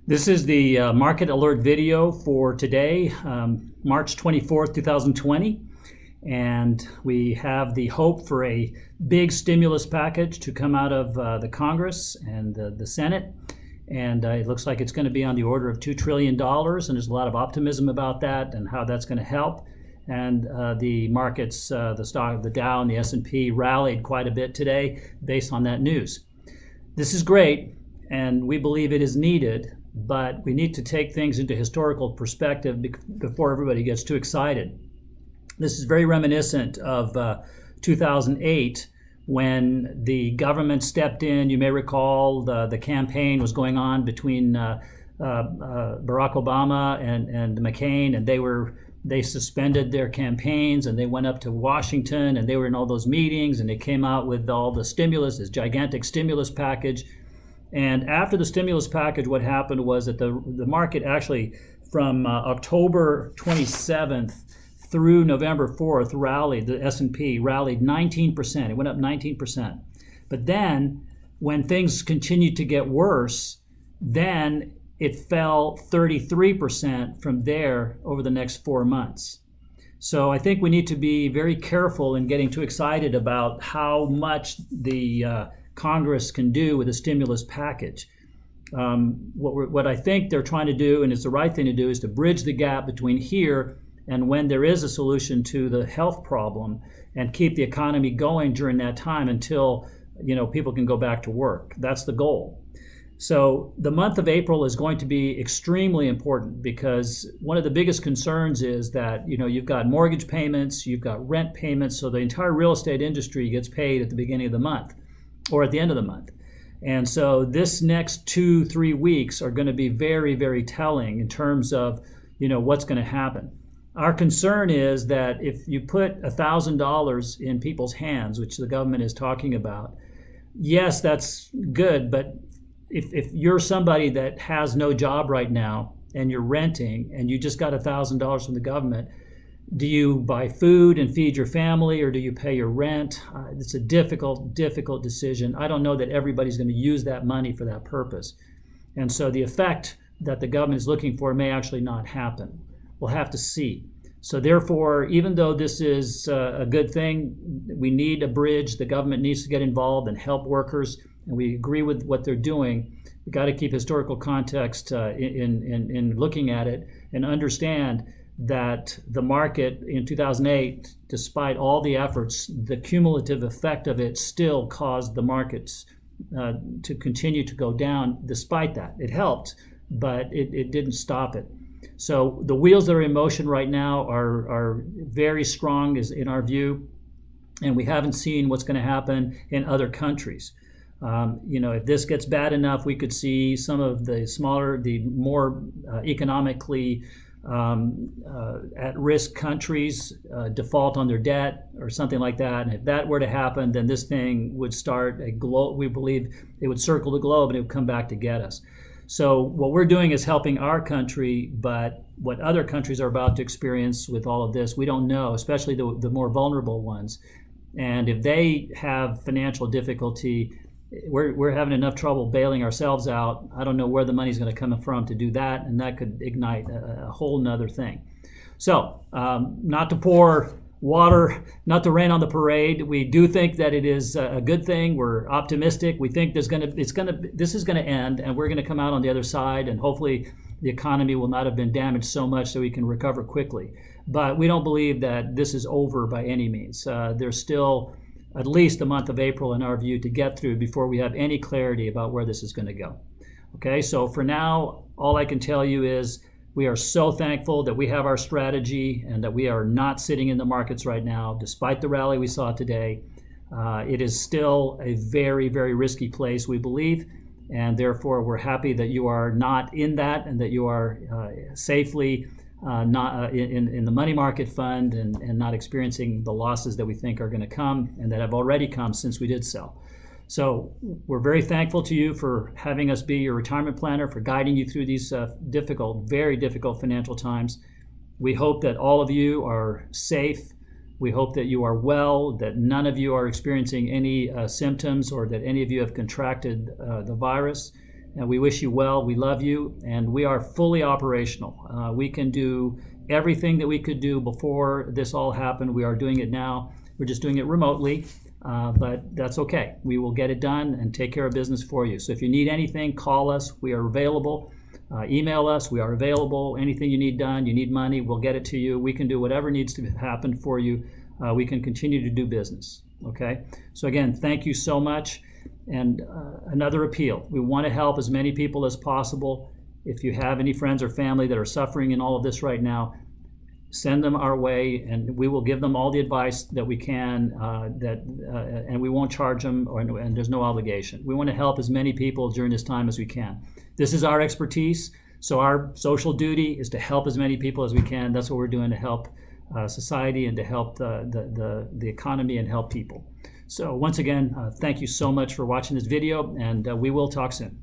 This is the market alert video for today, March 24th, 2020. And we have the hope for a big stimulus package to come out of the Congress and the Senate. And it looks like it's going to be on the order of $2 trillion. And there's a lot of optimism about that and how that's going to help. And the markets, the stock, the Dow and the S&P rallied quite a bit today based on that news. This is great, and we believe it is needed. But we need to take things into historical perspective before everybody gets too excited. This is very reminiscent of 2008 when the government stepped in. You may recall the campaign was going on between Barack Obama and McCain, and they suspended their campaigns and they went up to Washington and they were in all those meetings and they came out with all the stimulus, this gigantic stimulus package. And after the stimulus package, what happened was that the market actually from October 27th through November 4th rallied, the S&P rallied 19%. It went up 19%. But then when things continued to get worse, then it fell 33% from there over the next 4 months. So I think we need to be very careful in getting too excited about how much the Congress can do with a stimulus package. What I think they're trying to do, and it's the right thing to do, is to bridge the gap between here and when there is a solution to the health problem and keep the economy going during that time until people can go back to work. That's the goal. So the month of April is going to be extremely important because one of the biggest concerns is that you've got mortgage payments, you've got rent payments, so the entire real estate industry gets paid at the beginning of the month or at the end of the month. And so this next 2-3 weeks are going to be very, very telling in terms of, what's going to happen. Our concern is that if you put $1,000 in people's hands, which the government is talking about, yes, that's good, but if you're somebody that has no job right now and you're renting and you just got $1,000 from the government, do you buy food and feed your family, or do you pay your rent? It's a difficult decision. I don't know that everybody's going to use that money for that purpose. And so the effect that the government is looking for may actually not happen. We'll have to see. So therefore, even though this is a good thing, we need a bridge. The government needs to get involved and help workers, and we agree with what they're doing. We've got to keep historical context in looking at it and understand that the market in 2008, despite all the efforts, the cumulative effect of it still caused the markets to continue to go down. Despite that, it helped, but it didn't stop it. So the wheels that are in motion right now are very strong, is in our view, and we haven't seen what's going to happen in other countries. If this gets bad enough, we could see some of the more economically at-risk countries default on their debt or something like that. And if that were to happen, then this thing would start we believe it would circle the globe and it would come back to get us. So what we're doing is helping our country, but what other countries are about to experience with all of this, we don't know, especially the more vulnerable ones. And if they have financial difficulty, we're having enough trouble bailing ourselves out. I don't know where the money's going to come from to do that, and that could ignite a whole nother thing. So not to pour water, not to rain on the parade. We do think that it is a good thing. We're optimistic. We think this is going to end, and we're going to come out on the other side, and hopefully the economy will not have been damaged so much that we can recover quickly. But we don't believe that this is over by any means. There's still at least the month of April, in our view, to get through before we have any clarity about where this is going to go. Okay, so for now, all I can tell you is we are so thankful that we have our strategy and that we are not sitting in the markets right now, despite the rally we saw today. It is still a very, very risky place, we believe, and therefore we're happy that you are not in that and that you are safely not in the money market fund and not experiencing the losses that we think are going to come and that have already come since we did sell. So we're very thankful to you for having us be your retirement planner, for guiding you through these very difficult financial times. We hope that all of you are safe. We hope that you are well, that none of you are experiencing any symptoms or that any of you have contracted the virus. and we wish you well. We love you, and we are fully operational. We can do everything that we could do before this all happened. We are doing it now. We're just doing it remotely, but that's okay. We will get it done and take care of business for you. So if you need anything, call us. We are available. Email us. We are available. Anything you need done, you need money, we'll get it to you. We can do whatever needs to happen for you. We can continue to do business. Okay? So again, thank you so much. And another appeal. We want to help as many people as possible. If you have any friends or family that are suffering in all of this right now, send them our way, and we will give them all the advice that we can, and we won't charge them, and there's no obligation. We want to help as many people during this time as we can. This is our expertise, so our social duty is to help as many people as we can. That's what we're doing to help society and to help the economy and help people. So once again, thank you so much for watching this video, and we will talk soon.